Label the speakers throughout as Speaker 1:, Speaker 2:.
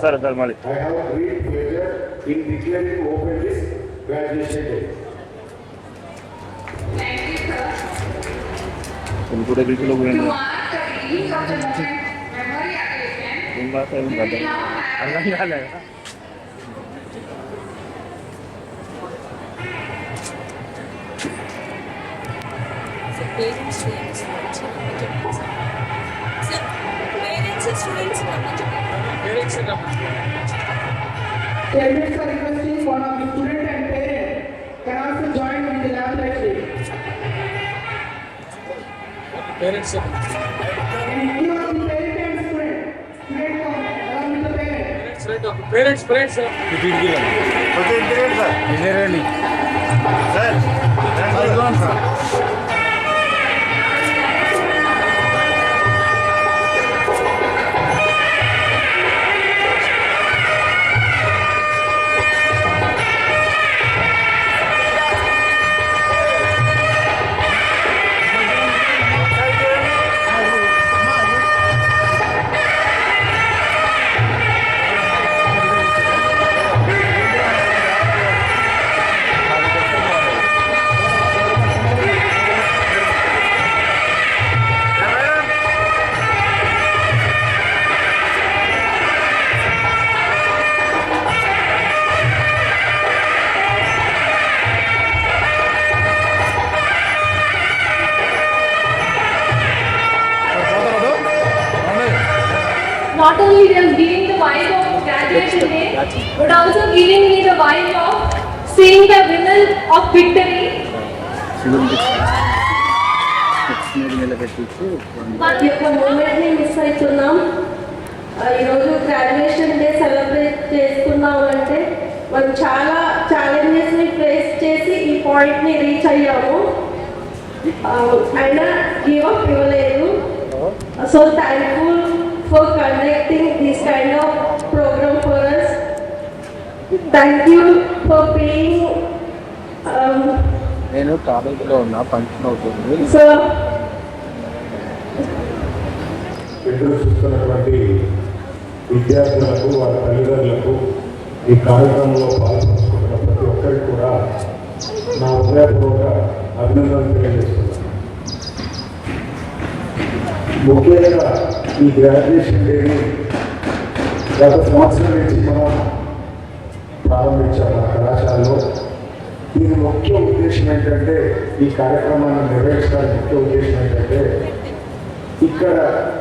Speaker 1: Sir, Malik.
Speaker 2: I have a great pleasure in declaring open this graduation day.
Speaker 3: Thank you, sir.
Speaker 1: उनको तो बिल्कुल लोग हैं।
Speaker 3: To mark the release of the moment memory application.
Speaker 1: उन बात है उन बात है। अल्लाह क्या लेगा?
Speaker 4: Parents and students.
Speaker 5: Parents are requesting one of the student and parent can also join in the lab lecture.
Speaker 6: Parents.
Speaker 5: And you are the parent and student along with the parent.
Speaker 6: Parents.
Speaker 7: Not only they are giving the vibe of graduation day, but also giving me the vibe of seeing the women of victory.
Speaker 8: ఈ యొక్క మూమెంట్ని miss అవుతున్నాం. ఈరోజు graduation day celebrate చేసుకున్నాం అంటే మనం చాలా ఛాలెంజెస్ని face చేసి ఈ పాయింట్ని రీచ్ అయ్యాము. అయినా గివ్ అప్ ఇవ్వలేదు. So thankful for conducting this kind of program for us. Thank you for being
Speaker 1: నేను కాలేజీలో ఉన్న ఫంక్షన్ అవుతుంది.
Speaker 8: sir.
Speaker 2: ఎదురు చూస్తున్నటువంటి విద్యార్థులకు వారి తల్లిదండ్రులకు ఈ కార్యక్రమంలో పాల్పంచుకుంటున్న ప్రతి ఒక్కరికి కూడా నా హృదయపూర్వక అభినందనలు తెలియజేస్తున్నాను. ముఖ్యంగా ఈ గ్రాడ్యుయేషన్ డేని గత సంవత్సరం నుంచి మనం ప్రారంభించాము ఆ కళాశాలలో. దీని ముఖ్య ఉద్దేశం ఏంటంటే, ఈ కార్యక్రమాన్ని నిర్వహించడానికి ముఖ్య ఉద్దేశం ఏంటంటే, ఇక్కడ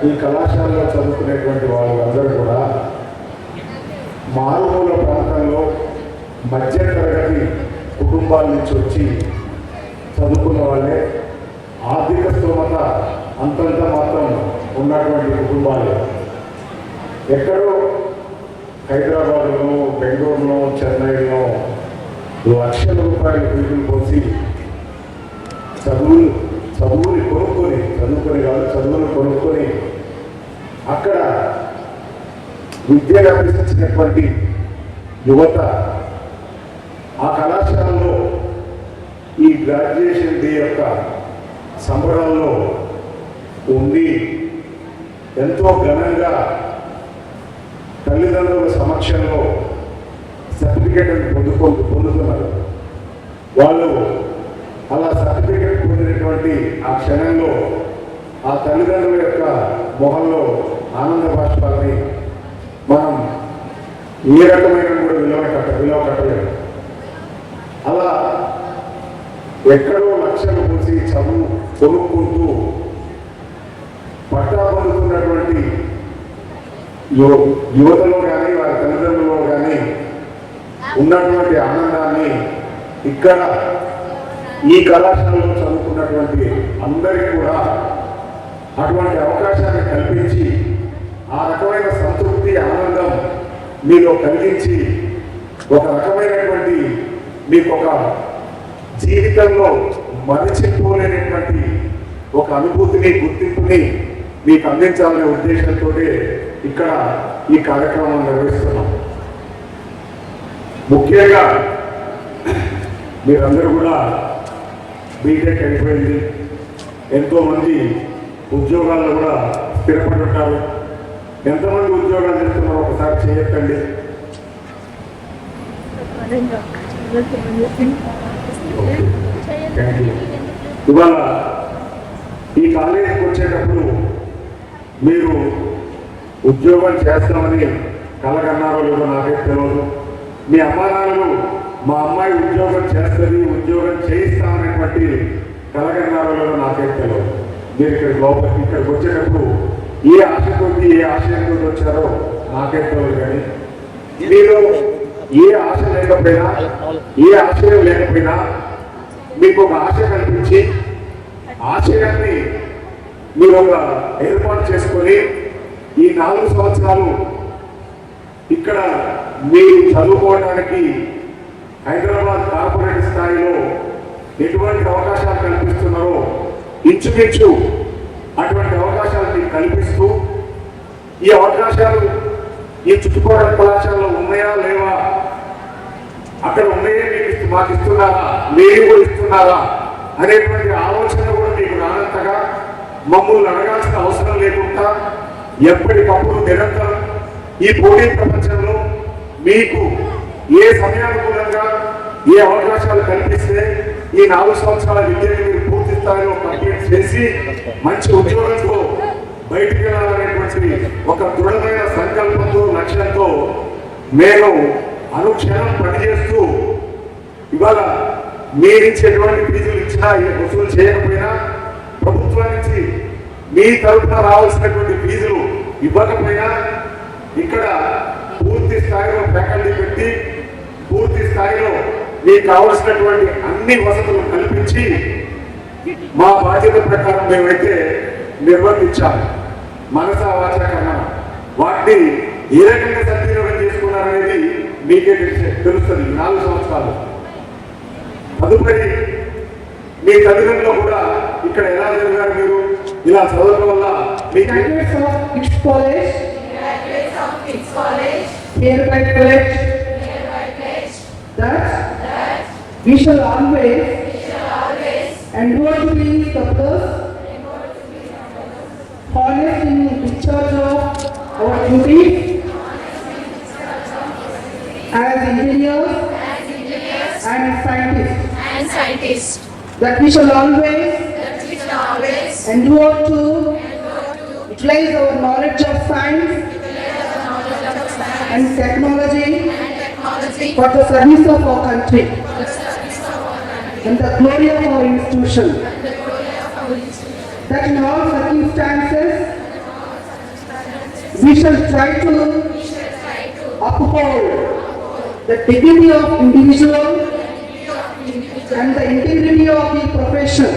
Speaker 2: ఈ కళాశాలలో చదువుకునేటువంటి వాళ్ళందరూ కూడా మారుమూల ప్రాంతంలో మధ్యతరగతి కుటుంబాల నుంచి వచ్చి చదువుకున్న వాళ్ళే, ఆర్థిక స్తోమత అంతంత మాత్రం ఉన్నటువంటి కుటుంబాలు. ఎక్కడో హైదరాబాద్లో, బెంగళూరులో, చెన్నైలో లక్షల రూపాయల ఫీజులు పోసి చదువుని కొనుక్కొని అక్కడ విద్యను అభ్యసించినటువంటి యువత ఆ కళాశాలలో ఈ గ్రాడ్యుయేషన్ డే యొక్క సంబరాల్లో ఉండి ఎంతో ఘనంగా తల్లిదండ్రుల సమక్షంలో సర్టిఫికేట్ పొందుతున్నారు. వాళ్ళు అలా సర్టిఫికేట్ పొందినటువంటి ఆ క్షణంలో ఆ తల్లిదండ్రుల యొక్క మొహంలో ఆనంద బాష్పాలని మనం ఏ రకమైన కూడా విలువ కట్టలేము. అలా ఎక్కడో లక్షలు పోసి చదువు కొనుక్కుంటూ పట్టా పొందుతున్నటువంటి యువతలో కానీ వారి తల్లిదండ్రులలో కానీ ఉన్నటువంటి ఆనందాన్ని ఇక్కడ ఈ కళాశాలలో చదువుకున్నటువంటి అందరికీ కూడా అటువంటి అవకాశాన్ని కల్పించి ఆ రకమైన సంతృప్తి ఆనందం మీలో కలిగించి ఒక రకమైనటువంటి మీకు ఒక జీవితంలో మరిచిపోలేనటువంటి ఒక అనుభూతిని గుర్తింపుని మీకు అందించాలనే ఉద్దేశంతో ఇక్కడ ఈ కార్యక్రమాన్ని నిర్వహిస్తున్నాం. ముఖ్యంగా మీరందరూ కూడా బీటెక్ అయిపోయింది, ఎంతోమంది ఉద్యోగాల్లో కూడా స్థిరపడి ఉంటారు. ఎంతమంది ఉద్యోగాలు చేస్తున్నారో ఒకసారి చేయొద్దండి. ఇవాళ ఈ కాలేజీకి వచ్చేటప్పుడు మీరు ఉద్యోగం చేస్తామని కలగన్నారో లేదో నాకైతే తెలియదు. మీ అమ్మానాన్నలు మా అమ్మాయి ఉద్యోగం చేస్తుంది, ఉద్యోగం చేయిస్తామనేటువంటి కలగన్నారో లేదో నాకైతే తెలియదు. మీరు ఇక్కడికి వచ్చేటప్పుడు ఏ ఆశతో ఏ ఆశయంతో వచ్చారో నాకైతే తెలియదు. కానీ మీరు ఏ ఆశ లేకపోయినా ఏ ఆశయం లేకపోయినా మీకు ఒక ఆశ కల్పించి ఆశయాన్ని మీరు ఒక ఏర్పాటు చేసుకొని ఈ 4 సంవత్సరాలు ఇక్కడ మీరు చదువుకోవడానికి హైదరాబాద్ కార్పొరేట్ స్థాయిలో ఎటువంటి అవకాశాలు కల్పిస్తున్నారో ఇంచుమించు అటువంటి అవకాశాలను కల్పిస్తూ ఈ అవకాశాలు ఈ చుట్టుపక్కల కళాశాలలో ఉన్నాయా లేవా, అక్కడ ఉన్నాయే మీకు మాకు ఇస్తున్నారా, మీరు కూడా ఇస్తున్నారా అనేటువంటి ఆలోచన కూడా మీకు రానంతగా మమ్మల్ని అడగాల్సిన అవసరం లేకుండా ఎప్పటికప్పుడు నిరంతరం ఈ పోటీ ప్రపంచంలో మీకు ఏ సమయానుకూలంగా ఏ అవకాశాలు కల్పిస్తే ఈ 4 సంవత్సరాల విద్యను మీరు పూర్తి స్థాయిలో కంప్లీట్ చేసి మంచి ఉద్యోగంతో బయటికి వెళ్ళాలనేటువంటి ఒక దృఢమైన సంకల్పంతో లక్ష్యంతో నేను అనుక్షణం పనిచేస్తూ ఇవాళ మీరిచ్చేటువంటి ఫీజులు ఇచ్చినా వసూలు చేయకపోయినా ప్రభుత్వం నుంచి మీ తరఫున రావాల్సినటువంటి ఫీజులు ఇవ్వకపోయినా ఇక్కడ పూర్తి స్థాయిలో ఫ్యాకల్టీ పెట్టి పూర్తి స్థాయిలో మీకు కావలసినటువంటి అన్ని వసతులు కల్పించి మా బాధ్యత ప్రకారం మేమైతే నిర్వర్తించాము. మనసా వాచ కర్మ వాటిని ఏ రకంగా సద్వినియోగం చేసుకున్నారనేది మీకే తెలుస్తుంది. 4 సంవత్సరాలు తదుపరి మీ తల్లిదండ్రులు కూడా ఇక్కడ ఎలా జరిగారు, మీరు ఇలా చదవడం వల్ల
Speaker 5: Graduates of Kids College, hereby pledge that we shall always endeavor to be scrupulous, honest in discharge of our duties as engineers and scientists, that we shall always endeavor to utilize our knowledge of science and technology for the service of our country and the glory of our institution. That in all circumstances we shall try to uphold the dignity of individual and the integrity of the profession.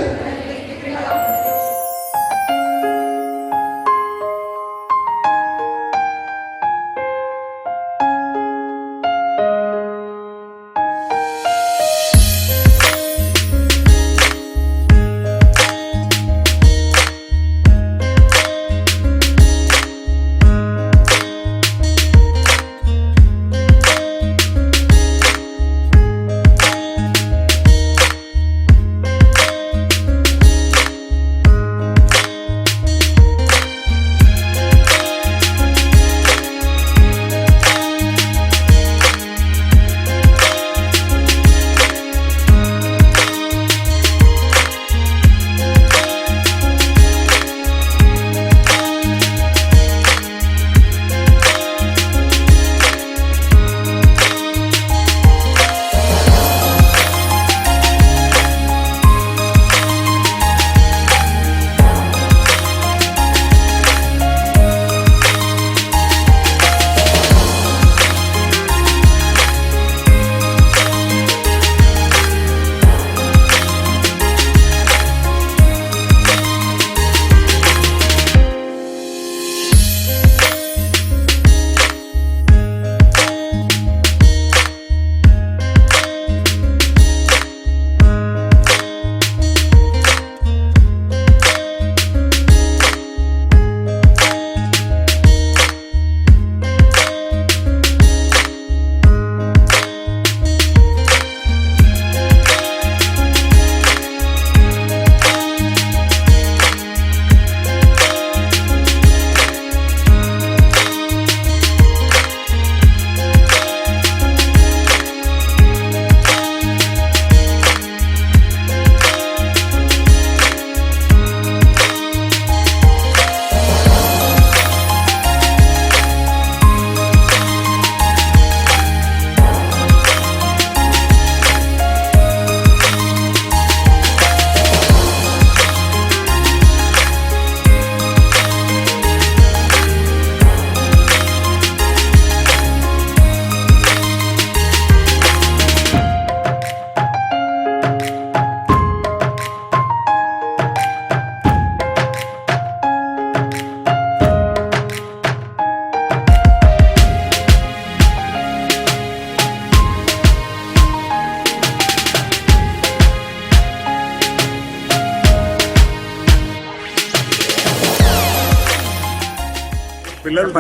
Speaker 2: పిల్లలు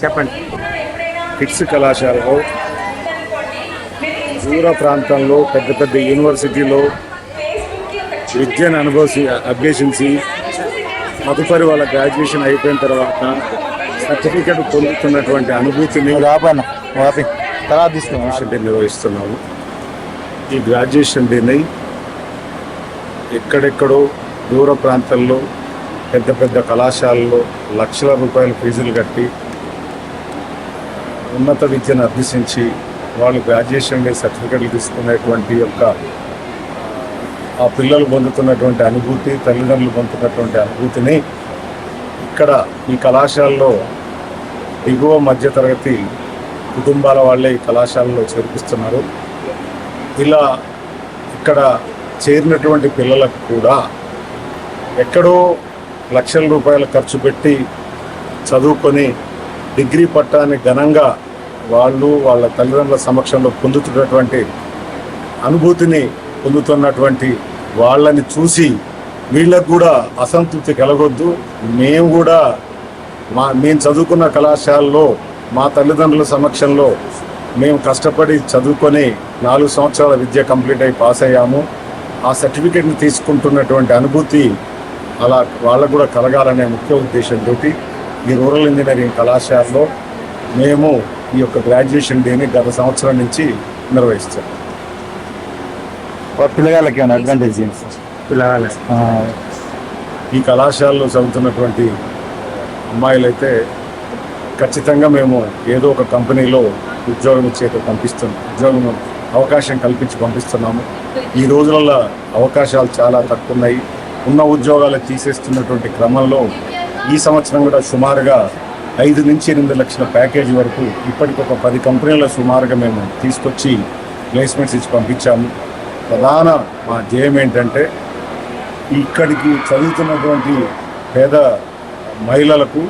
Speaker 2: చెప్పండి. Kids కళాశాలలో దూర ప్రాంతంలో పెద్ద పెద్ద యూనివర్సిటీలో విద్యను అభ్యసించి తదుపరి వాళ్ళ గ్రాడ్యుయేషన్ అయిపోయిన తర్వాత సర్టిఫికెట్ పొందుతున్నటువంటి అనుభూతిని గ్రాడ్యుయేషన్ డే నిర్వహిస్తున్నాము. ఈ గ్రాడ్యుయేషన్ డేని ఎక్కడెక్కడో దూర ప్రాంతాల్లో పెద్ద పెద్ద కళాశాలలో లక్షల రూపాయల ఫీజులు కట్టి ఉన్నత విద్యను అభ్యసించి వాళ్ళు గ్రాడ్యుయేషన్ డే సర్టిఫికెట్లు తీసుకునేటువంటి ఆ పిల్లలు పొందుతున్నటువంటి అనుభూతి, తల్లిదండ్రులు పొందుతున్నటువంటి అనుభూతిని ఇక్కడ ఈ కళాశాలలో దిగువ మధ్యతరగతి కుటుంబాల వాళ్ళే ఈ కళాశాలలో చేర్పిస్తున్నారు. ఇలా ఇక్కడ చేరినటువంటి పిల్లలకు కూడా ఎక్కడో లక్షల రూపాయలు ఖర్చు పెట్టి చదువుకొని డిగ్రీ పట్టాన్ని ఘనంగా వాళ్ళు వాళ్ళ తల్లిదండ్రుల సమక్షంలో పొందుతున్నటువంటి అనుభూతిని పొందుతున్నటువంటి వాళ్ళని చూసి వీళ్ళకు కూడా అసంతృప్తి కలగొద్దు. మేము కూడా మేము చదువుకున్న కళాశాలలో మా తల్లిదండ్రుల సమక్షంలో మేము కష్టపడి చదువుకొని 4 సంవత్సరాల విద్య కంప్లీట్ అయి పాస్ అయ్యాము. ఆ సర్టిఫికేట్ని తీసుకుంటున్నటువంటి అనుభూతి అలా వాళ్ళకు కూడా కలగాలనే ముఖ్య ఉద్దేశంతో ఈ రూరల్ ఇంజనీరింగ్ కళాశాలలో మేము ఈ యొక్క గ్రాడ్యుయేషన్ డేని గత సంవత్సరం నుంచి నిర్వహిస్తాం.
Speaker 1: పిల్లగాళ్ళకి ఏమైనా అడ్వాంటేజ్ పిల్లగాళ్ళ
Speaker 2: ఈ కళాశాలలో చదువుతున్నటువంటి అమ్మాయిలైతే ఖచ్చితంగా మేము ఏదో ఒక కంపెనీలో ఉద్యోగం ఉద్యోగం అవకాశం కల్పించి పంపిస్తున్నాము. ఈ రోజులలో అవకాశాలు చాలా తక్కువ ఉన్నాయి. ఉన్న ఉద్యోగాలు తీసేస్తున్నటువంటి క్రమంలో ఈ సంవత్సరం కూడా సుమారుగా 5 నుంచి 8 లక్షల ప్యాకేజీ వరకు ఇప్పటికొక 10 కంపెనీల సుమారుగా మేము తీసుకొచ్చి ప్లేస్మెంట్స్ ఇచ్చి పంపించాము. ప్రధాన మా ధ్యేయం ఏంటంటే ఇక్కడికి చదువుతున్నటువంటి పేద మహిళలకు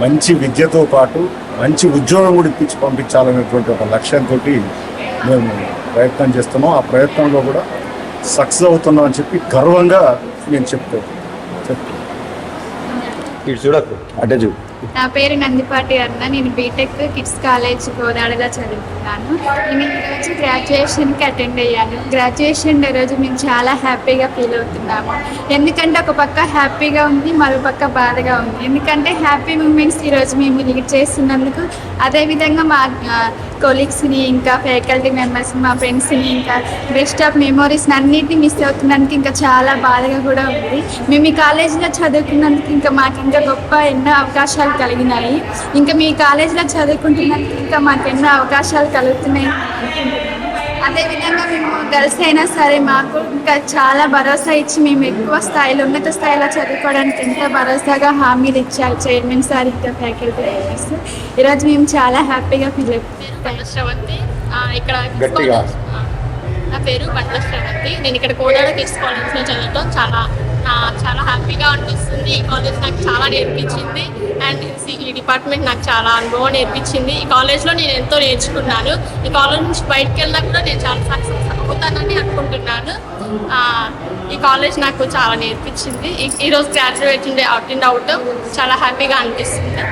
Speaker 2: మంచి విద్యతో పాటు మంచి ఉద్యోగం కూడా ఇప్పించి పంపించాలనేటువంటి ఒక లక్ష్యంతో మేము ప్రయత్నం చేస్తున్నాం. ఆ ప్రయత్నంలో కూడా సక్సెస్ అవుతున్నాం అని చెప్పి గర్వంగా నేను చెప్తాను.
Speaker 1: చూడకు అంటే చూ.
Speaker 6: నా పేరు నందిపాటి అన్న. నేను బీటెక్ కిడ్స్ కాలేజ్ గోదావరిలో చదువుతున్నాను. నేను ఈరోజు గ్రాడ్యుయేషన్కి అటెండ్ అయ్యాను. గ్రాడ్యుయేషన్ డే రోజు మేము చాలా హ్యాపీగా ఫీల్ అవుతున్నాము. ఎందుకంటే ఒక పక్క హ్యాపీగా ఉంది, మరో పక్క బాధగా ఉంది. ఎందుకంటే హ్యాపీ మూమెంట్స్ ఈరోజు మేము లీడ్ చేస్తున్నందుకు, అదేవిధంగా మా కొలీగ్స్ని, ఇంకా ఫ్యాకల్టీ మెంబర్స్ని, మా ఫ్రెండ్స్ని, ఇంకా బెస్ట్ ఆఫ్ మెమోరీస్ని అన్నిటిని మిస్ అవుతున్నందుకు ఇంకా చాలా బాధగా కూడా ఉంది. మేము ఈ కాలేజీలో చదువుకున్నందుకు ఇంకా మాకు ఇంకా గొప్ప ఎన్నో అవకాశాలు కలిగినాయి. ఇంకా మీ కాలేజీలో చదువుకుంటున్నందుకు ఇంకా మాకు ఎన్నో అవకాశాలు కలుగుతున్నాయి. అదేవిధంగా మేము గర్ల్స్ అయినా సరే మాకు ఇంకా చాలా భరోసా ఇచ్చి మేము ఎక్కువ స్థాయిలో ఉన్నత స్థాయిలో చదువుకోవడానికి ఎంతో భరోసాగా హామీలు ఇచ్చారు చైర్మన్ సార్, ఇంకా ఫ్యాకల్టీ మెంబర్స్. ఈరోజు మేము చాలా హ్యాపీగా ఫీల్ అవుతున్నాం.
Speaker 7: శ్రవంతి, ఇక్కడ నా పేరు బండ్ల శ్రవంతి. నేను ఇక్కడ కోదాడ కిడ్స్ కాలేజ్లో చదవటం చాలా హ్యాపీగా అనిపిస్తుంది. ఈ కాలేజ్ నాకు చాలా నేర్పించింది అండ్ ఈ డిపార్ట్మెంట్ నాకు చాలా అనుభవం నేర్పించింది. ఈ కాలేజ్లో నేను ఎంతో నేర్చుకున్నాను. ఈ కాలేజ్ నుంచి బయటకు వెళ్ళినా కూడా నేను చాలా సక్సెస్ అవుతానని అనుకుంటున్నాను. ఈ కాలేజ్ నాకు చాలా నేర్పించింది. ఈరోజు గ్రాడ్యుయేషన్ డే అవుట్ చాలా హ్యాపీగా అనిపిస్తుంది.